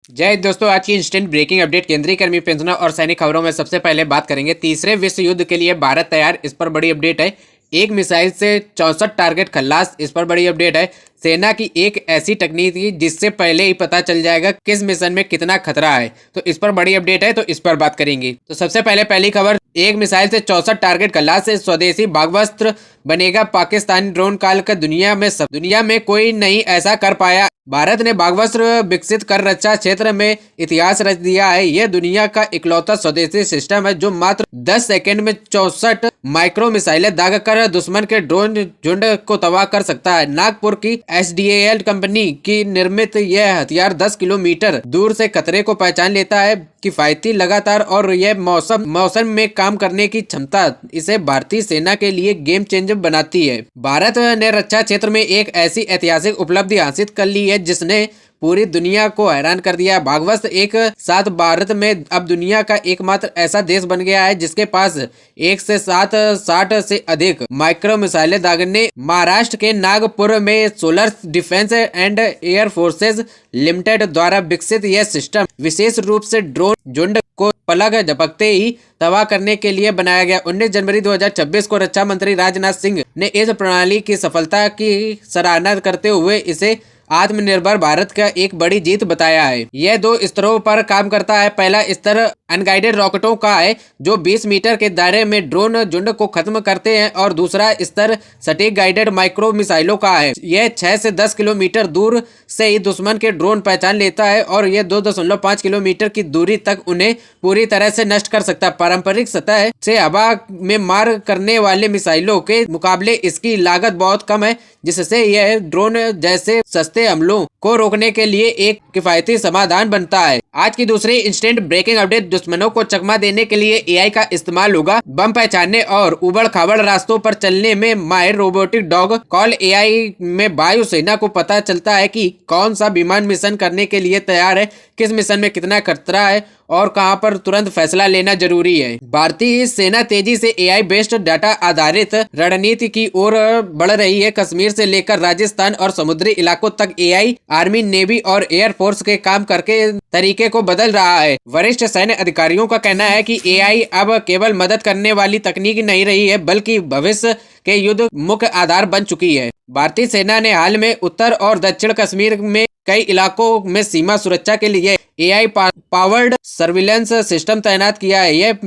जय हिंद दोस्तों, आज की इंस्टेंट ब्रेकिंग अपडेट। केंद्रीय कर्मी पेंशनर और सैनिक खबरों में सबसे पहले बात करेंगे तीसरे विश्व युद्ध के लिए भारत तैयार, इस पर बड़ी अपडेट है। एक मिसाइल से 64 टारगेट खल्लास, इस पर बड़ी अपडेट है। सेना की एक ऐसी तकनीक थी जिससे पहले ही पता चल जाएगा किस मिशन में कितना खतरा है, तो इस पर बड़ी अपडेट है, तो इस पर बात करेंगे। तो सबसे पहले पहली खबर, एक मिसाइल से 64 टारगेट खल्लास से स्वदेशी भागवस्त्र बनेगा पाकिस्तानी ड्रोन काल का दुनिया में कोई नहीं ऐसा कर पाया। भारत ने भागवस्त्र विकसित कर रक्षा क्षेत्र में इतिहास रच दिया है। यह दुनिया का इकलौता स्वदेशी सिस्टम है जो मात्र 10 सेकंड में 64 माइक्रो मिसाइलें दागकर दुश्मन के ड्रोन झुंड को तबाह कर सकता है। नागपुर की SDAL कंपनी की निर्मित यह हथियार 10 किलोमीटर दूर से खतरे को पहचान लेता है। किफायती, लगातार और यह मौसम में काम करने की क्षमता इसे भारतीय सेना के लिए गेम चेंजर बनाती है। भारत ने रक्षा क्षेत्र में एक ऐसी ऐतिहासिक उपलब्धि हासिल कर ली है जिसने पूरी दुनिया को हैरान कर दिया। भागवस्त्र एक साथ भारत में अब दुनिया का एकमात्र ऐसा देश बन गया है जिसके पास 160 से अधिक माइक्रो मिसाइलें दागने। महाराष्ट्र के नागपुर में solar defence and air forces limited द्वारा विकसित यह सिस्टम विशेष रूप से ड्रोन झुंड को पलक झपकते ही तबाह करने के लिए बनाया गया। 19 जनवरी 2026 को रक्षा मंत्री राजनाथ सिंह ने इस प्रणाली की सफलता की सराहना करते हुए इसे आत्मनिर्भर भारत का एक बड़ी जीत बताया है। यह 2 स्तरों पर काम करता है। पहला स्तर अनगाइडेड रॉकेटों का है जो 20 मीटर के दायरे में ड्रोन झुंड को खत्म करते हैं, और दूसरा स्तर सटीक गाइडेड माइक्रो मिसाइलों का है। यह 6 से 10 किलोमीटर दूर से ही दुश्मन के ड्रोन पहचान लेता है और यह 2.5 किलोमीटर की दूरी तक उन्हें पूरी तरह से नष्ट कर सकता है। पारंपरिक सतह से हवा में मार करने वाले मिसाइलों के मुकाबले इसकी लागत बहुत कम है, जिससे यह ड्रोन जैसे सस्ते हमलों को रोकने के लिए एक किफायती समाधान बनता है। आज की दूसरी इंस्टेंट ब्रेकिंग अपडेट, दुश्मनों को चकमा देने के लिए AI का इस्तेमाल होगा। बम पहचानने और उबड़ खाबड़ रास्तों पर चलने में माहिर रोबोटिक डॉग कॉल AI में वायुसेना को पता चलता है कि कौन सा विमान मिशन करने के लिए तैयार है, किस मिशन में कितना खतरा है और कहां पर तुरंत फैसला लेना जरूरी है। भारतीय सेना तेजी से AI बेस्ड डाटा आधारित रणनीति की ओर बढ़ रही है। कश्मीर से लेकर राजस्थान और समुद्री इलाकों तक AI आर्मी, नेवी और एयरफोर्स के काम करके तरीके को बदल रहा है। वरिष्ठ सैन्य अधिकारियों का कहना है कि AI अब केवल मदद करने वाली तकनीक नहीं रही है, बल्कि भविष्य के युद्ध मुख्य आधार बन चुकी है। भारतीय सेना ने हाल में उत्तर और दक्षिण कश्मीर में कई इलाकों में सीमा सुरक्षा के लिए AI पावर्ड सर्विलेंस सिस्टम तैनात किया है। यह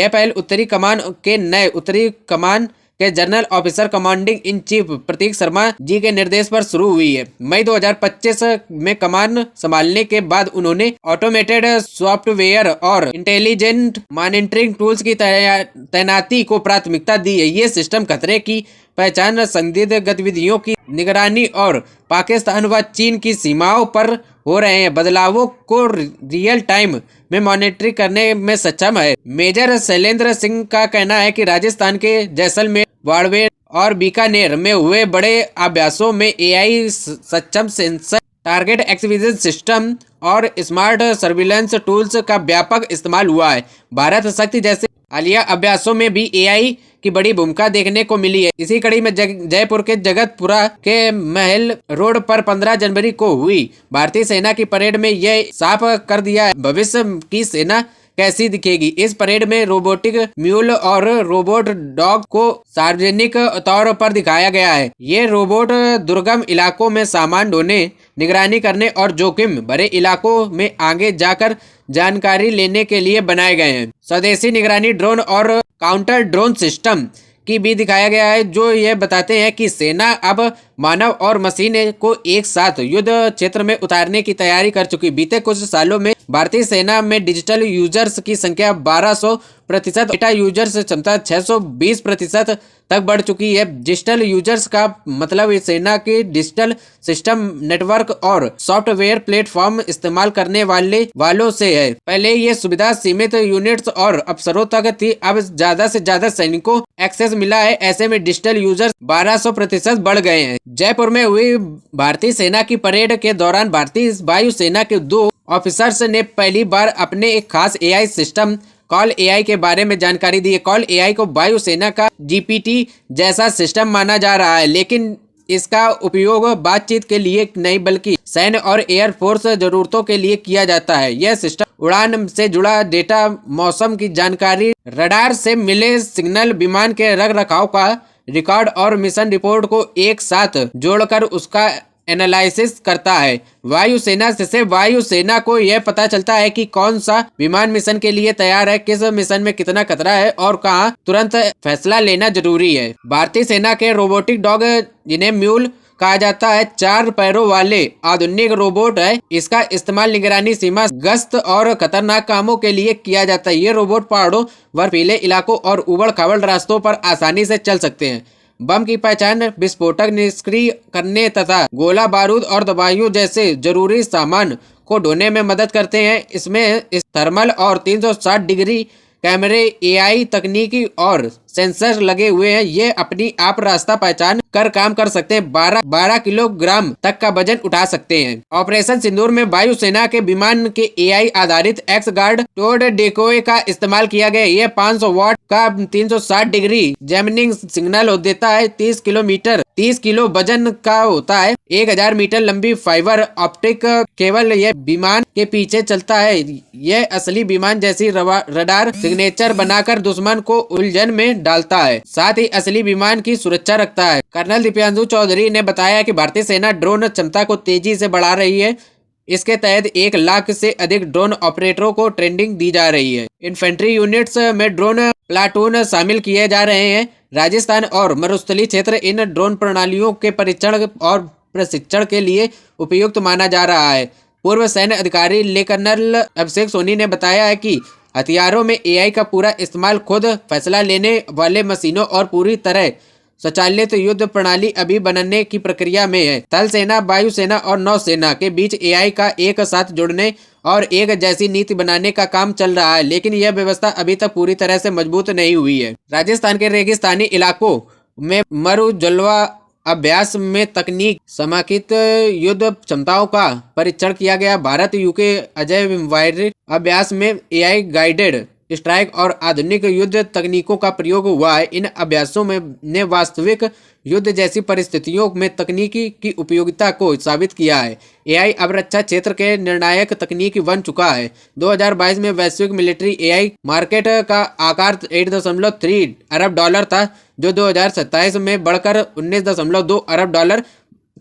पहल उत्तरी कमान के नए उत्तरी कमान के general officer commanding in chief Prateek Sharma ji के निर्देश पर शुरू हुई है। मई 2025 में कमान संभालने के बाद उन्होंने ऑटोमेटेड सॉफ्टवेयर और इंटेलिजेंट मॉनिटरिंग टूल्स की तैनाती को प्राथमिकता दी है। ये सिस्टम खतरे की पहचान, संदिग्ध गतिविधियों की निगरानी और पाकिस्तान व चीन की सीमाओं पर हो रहे हैं बदलावों को रियल टाइम में मॉनिटरिंग करने में सक्षम है। मेजर शैलेंद्र सिंह का कहना है कि राजस्थान के जैसलमेर, बाड़मेर और बीकानेर में हुए बड़े अभ्यासों में AI सक्षम सेंसर, टारगेट एक्विजिशन सिस्टम और स्मार्ट सर्विलेंस टूल्स का व्यापक इस्तेमाल हुआ है। भारत शक्ति जैसे हालिया अभ्यासों में भी AI की बड़ी भूमिका देखने को मिली है। इसी कड़ी में जयपुर के जगतपुरा के महल रोड पर 15 जनवरी को हुई भारतीय सेना की परेड में यह साफ कर दिया है भविष्य की सेना कैसी दिखेगी। इस परेड में रोबोटिक म्यूल और रोबोट डॉग को सार्वजनिक तौर पर दिखाया गया है। ये रोबोट दुर्गम इलाकों में सामान ढोने, निगरानी करने और जोखिम भरे इलाकों में आगे जाकर जानकारी लेने के लिए बनाए गए हैं। स्वदेशी निगरानी ड्रोन और काउंटर ड्रोन सिस्टम की भी दिखाया गया है, जो यह बताते हैं कि सेना अब मानव और मशीन को एक साथ युद्ध क्षेत्र में उतारने की तैयारी कर चुकी। बीते कुछ सालों में भारतीय सेना में डिजिटल यूजर्स की संख्या 1200%, डेटा यूजर्स क्षमता 620% तक बढ़ चुकी है। डिजिटल यूजर्स का मतलब सेना की डिजिटल सिस्टम, नेटवर्क और सॉफ्टवेयर प्लेटफॉर्म इस्तेमाल करने वालों से है। पहले ये सुविधा सीमित यूनिट्स और अफसरों तक थी, अब ज्यादा से ज्यादा सैनिकों एक्सेस मिला है। ऐसे में डिजिटल यूजर्स 1200% बढ़ गए हैं। जयपुर में हुई भारतीय सेना की परेड के दौरान भारतीय वायुसेना के 2 ऑफिसर्स ने पहली बार अपने एक खास AI सिस्टम कॉल AI के बारे में जानकारी दी है। कॉल AI को वायुसेना का GPT जैसा सिस्टम माना जा रहा है, लेकिन इसका उपयोग बातचीत के लिए नहीं बल्कि सैन्य और एयरफोर्स जरूरतों के लिए किया जाता है। यह सिस्टम उड़ान से जुड़ा डेटा, मौसम की जानकारी, रडार से मिले सिग्नल, विमान के रखरखाव का रिकॉर्ड और मिशन रिपोर्ट को एक साथ जोड़कर उसका एनालिसिस करता है। वायुसेना से वायुसेना को यह पता चलता है कि कौन सा विमान मिशन के लिए तैयार है, किस मिशन में कितना खतरा है और कहां तुरंत फैसला लेना जरूरी है। भारतीय सेना के रोबोटिक डॉग, जिन्हें म्यूल कहा जाता है, 4 पैरों वाले आधुनिक रोबोट है। इसका इस्तेमाल निगरानी, सीमा गश्त और खतरनाक कामों के लिए किया जाता है। ये रोबोट पहाड़ों, बर्फीले इलाकों और उबड़ खाबड़ रास्तों पर आसानी से चल सकते हैं। बम की पहचान, विस्फोटक निष्क्रिय करने तथा गोला बारूद और दवाइयों जैसे जरूरी सामान को ढोने में मदद करते हैं। इसमें थर्मल और 360 डिग्री कैमरे, एआई तकनीकी और सेंसर लगे हुए हैं। ये अपनी आप रास्ता पहचान कर काम कर सकते हैं। 12 किलोग्राम तक का वजन उठा सकते हैं। ऑपरेशन सिंदूर में वायुसेना के विमान के एआई आधारित एक्स गार्ड टोड डेकोय का इस्तेमाल किया गया। ये 500 वाट का 360 डिग्री जैमनिंग सिग्नल देता है। 30 किलो वजन का होता है। 1000 मीटर लंबी फाइबर ऑप्टिक केबल यह विमान के पीछे चलता है। यह असली विमान जैसी रडार सिग्नेचर बनाकर दुश्मन को उलझन में डालता है, साथ ही असली विमान की सुरक्षा रखता है। कर्नल दीपांशु चौधरी ने बताया कि भारतीय सेना ड्रोन क्षमता को तेजी से बढ़ा रही है। इसके तहत 1 लाख से अधिक ड्रोन ऑपरेटरों को ट्रेनिंग दी जा रही है। इन्फेंट्री यूनिट्स में ड्रोन प्लाटून शामिल किए जा रहे हैं। राजस्थान और मरुस्थलीय क्षेत्र इन ड्रोन प्रणालियों के परीक्षण और प्रशिक्षण के लिए उपयुक्त माना जा रहा है। पूर्व सैन्य अधिकारी लेफ्टिनेंट अभिषेक सोनी ने बताया है कि हथियारों में एआई का पूरा इस्तेमाल, खुद फैसला लेने वाले मशीनों और पूरी तरह स्वचालित युद्ध प्रणाली अभी बनने की प्रक्रिया में है। थल सेना, वायुसेना और नौसेना के बीच एआई का एक साथ जुड़ने और एक जैसी नीति बनाने का काम चल रहा है, लेकिन यह व्यवस्था अभी तक पूरी तरह से मजबूत नहीं हुई है। राजस्थान के रेगिस्तानी इलाकों में मरु जलवा अभ्यास में तकनीक समेकित युद्ध क्षमताओं का परीक्षण किया गया। भारत यूके अजय वायरिक अभ्यास में एआई गाइडेड स्ट्राइक और आधुनिक युद्ध तकनीकों का प्रयोग हुआ है। इन अभ्यासों में ने वास्तविक युद्ध जैसी परिस्थितियों में तकनीकी की उपयोगिता को साबित किया है। एआई अब रक्षा क्षेत्र के निर्णायक तकनीक बन चुका है। 2022 में वैश्विक मिलिट्री एआई मार्केट का आकार 8.3 अरब डॉलर था, जो 2027 में बढ़कर 19.2 अरब डॉलर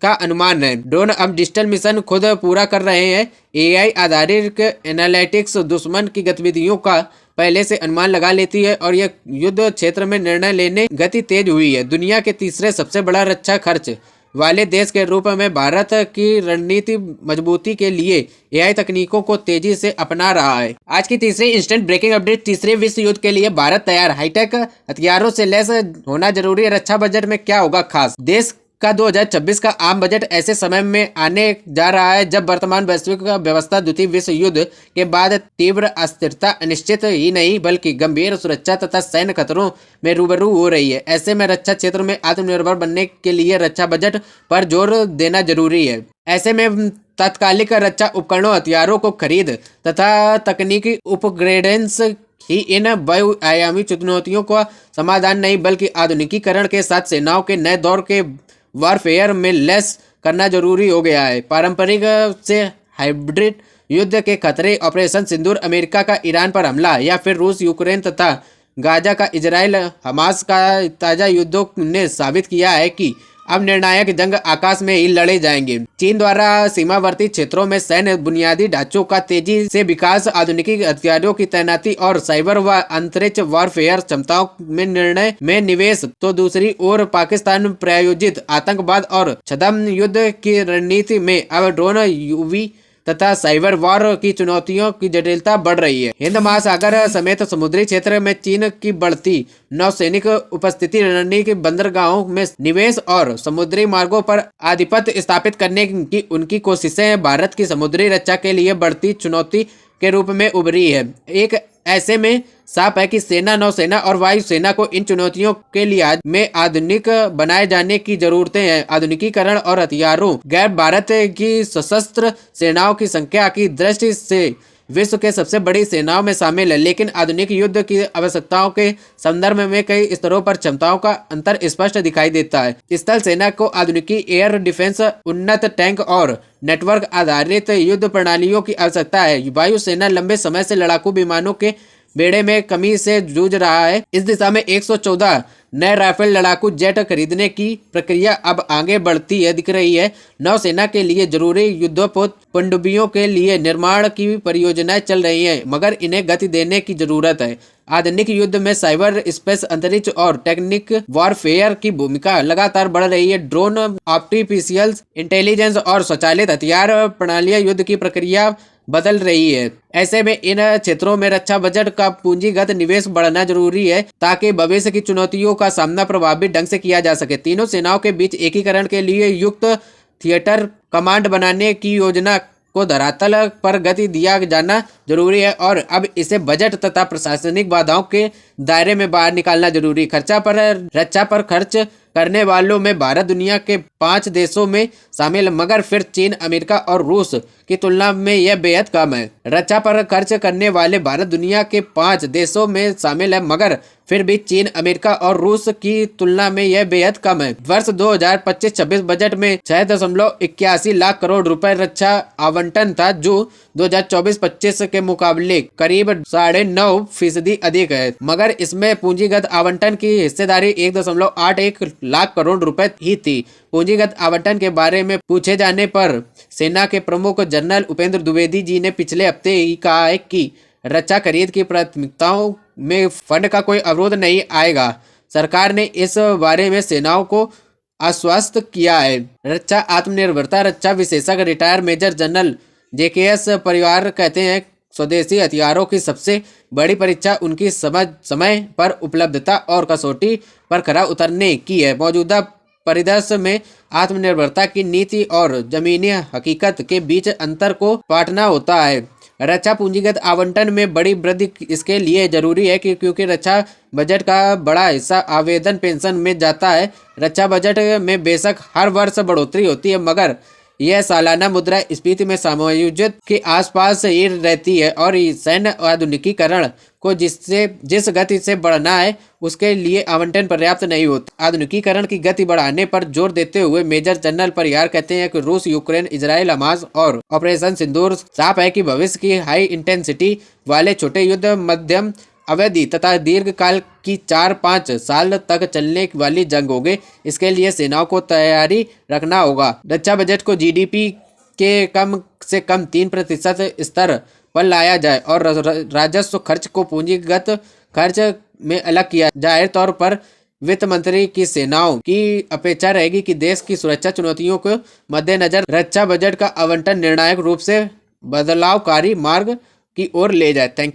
का अनुमान है। ड्रोन अब डिजिटल मिशन खुद पूरा कर रहे हैं। एआई आधारित एनालिटिक्स दुश्मन की गतिविधियों का पहले से अनुमान लगा लेती है और यह युद्ध क्षेत्र में निर्णय लेने गति तेज हुई है। दुनिया के तीसरे सबसे बड़ा रक्षा खर्च वाले देश के रूप में भारत की रणनीति मजबूती के लिए एआई तकनीकों को तेजी से अपना रहा है। आज की तीसरी इंस्टेंट ब्रेकिंग अपडेट, तीसरे विश्व युद्ध के लिए भारत तैयार, हाईटेक हथियारों से लैस होना जरूरी है। रक्षा बजट में क्या होगा खास? देश का 2026 का आम बजट ऐसे समय में आने जा रहा है जब वर्तमान वैश्विक व्यवस्था द्वितीय विश्व युद्ध के बाद तीव्र अस्थिरता, अनिश्चित ही नहीं बल्कि गंभीर सुरक्षा तथा सैन्य खतरों में रूबरू हो रही है। ऐसे में रक्षा क्षेत्र में आत्मनिर्भर बनने के लिए रक्षा बजट पर जोर देना जरूरी है। ऐसे में तात्कालिक रक्षा उपकरणों, हथियारों को खरीद तथा तकनीकी उपग्रेडेंस ही इन बहुआयामी चुनौतियों का समाधान नहीं बल्कि आधुनिकीकरण के साथ सेनाओं के नए दौर के वॉरफेयर में लेस करना जरूरी हो गया है। पारंपरिक से हाइब्रिड युद्ध के खतरे, ऑपरेशन सिंदूर, अमेरिका का ईरान पर हमला या फिर रूस यूक्रेन तथा गाजा का इजराइल हमास का ताजा युद्धों ने साबित किया है कि अब निर्णायक जंग आकाश में ही लड़े जाएंगे। चीन द्वारा सीमावर्ती क्षेत्रों में सैन्य बुनियादी ढांचों का तेजी से विकास, आधुनिक हथियारों की तैनाती और साइबर व अंतरिक्ष वॉरफेयर क्षमताओं में निर्णय में निवेश, तो दूसरी ओर पाकिस्तान प्रायोजित आतंकवाद और छद्म युद्ध की रणनीति में अब ड्रोन, यूवी तथा साइबर वॉर की चुनौतियों की जटिलता बढ़ रही है। हिंद महासागर समेत समुद्री क्षेत्र में चीन की बढ़ती नौसैनिक उपस्थिति, रणनीतिक बंदरगाहों में निवेश और समुद्री मार्गों पर आधिपत्य स्थापित करने की उनकी कोशिशें भारत की समुद्री रक्षा के लिए बढ़ती चुनौती के रूप में उभरी है। एक ऐसे में साफ है कि सेना, नौसेना और वायुसेना को इन चुनौतियों के लिहाज में आधुनिक बनाए जाने की जरूरतें हैं। आधुनिकीकरण और हथियारों, गैर भारत की सशस्त्र सेनाओं की संख्या की दृष्टि से विश्व के सबसे बड़ी सेनाओं में शामिल है, लेकिन आधुनिक युद्ध की आवश्यकताओं के संदर्भ में कई स्तरों पर क्षमताओं का अंतर स्पष्ट दिखाई देता है। स्थल सेना को आधुनिक एयर डिफेंस, उन्नत टैंक और नेटवर्क आधारित युद्ध प्रणालियों की आवश्यकता है। वायु सेना लंबे समय से लड़ाकू विमानों के बेड़े में कमी से जूझ रहा है। इस दिशा में 114 नए राफेल लड़ाकू जेट खरीदने की प्रक्रिया अब आगे बढ़ती है दिख रही है। नौसेना के लिए जरूरी युद्धपोत पनडुब्बियों के लिए निर्माण की परियोजनाएं चल रही हैं, मगर इन्हें गति देने की जरूरत है। आधुनिक युद्ध में साइबर स्पेस, अंतरिक्ष और टेक्निक वॉरफेयर की भूमिका लगातार बढ़ रही है। ड्रोन, आर्टिफिशियल इंटेलिजेंस और स्वचालित हथियार प्रणालियां युद्ध की प्रक्रिया बदल रही है। ऐसे में इन क्षेत्रों में रक्षा बजट का पूंजीगत निवेश बढ़ना जरूरी है, ताकि भविष्य की चुनौतियों का सामना प्रभावी ढंग से किया जा सके। तीनों सेनाओं के बीच एकीकरण के लिए युक्त थिएटर कमांड बनाने की योजना को धरातल पर गति दिया जाना जरूरी है और अब इसे बजट तथा प्रशासनिक बाधाओं के दायरे में बाहर निकालना जरूरी। रक्षा पर खर्च करने वालों में भारत दुनिया के 5 देशों में शामिल, मगर फिर चीन, अमेरिका और रूस की तुलना में यह बेहद कम है। रक्षा पर खर्च करने वाले भारत दुनिया के 5 देशों में शामिल है, मगर फिर भी चीन, अमेरिका और रूस की तुलना में यह बेहद कम है। वर्ष 2025-26 बजट में 6.81 लाख करोड़ रुपए रक्षा आवंटन था, जो 2024-25 के मुकाबले करीब 9.5% अधिक है, मगर इसमें पूंजीगत आवंटन की हिस्सेदारी 1.81 लाख करोड़ रुपए ही थी। पूंजीगत आवंटन के बारे में पूछे जाने पर सेना के प्रमुख जनरल उपेंद्र द्विवेदी जी ने पिछले हफ्ते ही कहा है कि रक्षा खरीद की प्राथमिकताओं में फंड का कोई अवरोध नहीं आएगा। सरकार ने इस बारे में सेनाओं को आश्वस्त किया है। रक्षा आत्मनिर्भरता रक्षा विशेषज्ञ रिटायर मेजर जनरल जेकेएस परिवार कहते हैं, स्वदेशी हथियारों की सबसे बड़ी परीक्षा उनकी समय पर उपलब्धता और कसौटी पर खरा उतरने की है। मौजूदा परिदृश्य में आत्मनिर्भरता की नीति और जमीनी हकीकत के बीच अंतर को पाटना होता है। रक्षा पूंजीगत आवंटन में बड़ी वृद्धि इसके लिए जरूरी है क्योंकि रक्षा बजट का बड़ा हिस्सा आवेदन पेंशन में जाता है। रक्षा बजट में बेशक हर वर्ष बढ़ोतरी होती है, मगर यह सालाना मुद्रास्फीति में समायोजित के आसपास ही रहती है और सैन्य आधुनिकीकरण को जिस गति से बढ़ना है उसके लिए आवंटन पर्याप्त नहीं होता। आधुनिकीकरण की गति बढ़ाने पर जोर देते हुए मेजर जनरल परिहार कहते हैं कि रूस, यूक्रेन, इजराइल, हमास और ऑपरेशन सिंदूर साफ है कि भविष्य की हाई इंटेंसिटी वाले छोटे युद्ध मध्यम अवधि तथा दीर्घकाल की 4-5 साल तक चलने वाली जंग होगी। इसके लिए सेनाओं को तैयारी रखना होगा। रक्षा बजट को जीडीपी के कम से कम 3% स्तर पर लाया जाए और राजस्व खर्च को पूंजीगत खर्च में अलग किया जाए। जाहिर तौर पर वित्त मंत्री की सेनाओं की अपेक्षा रहेगी कि देश की सुरक्षा चुनौतियों को मद्देनजर रक्षा बजट का आवंटन निर्णायक रूप से बदलावकारी मार्ग की ओर ले जाए। Thank you.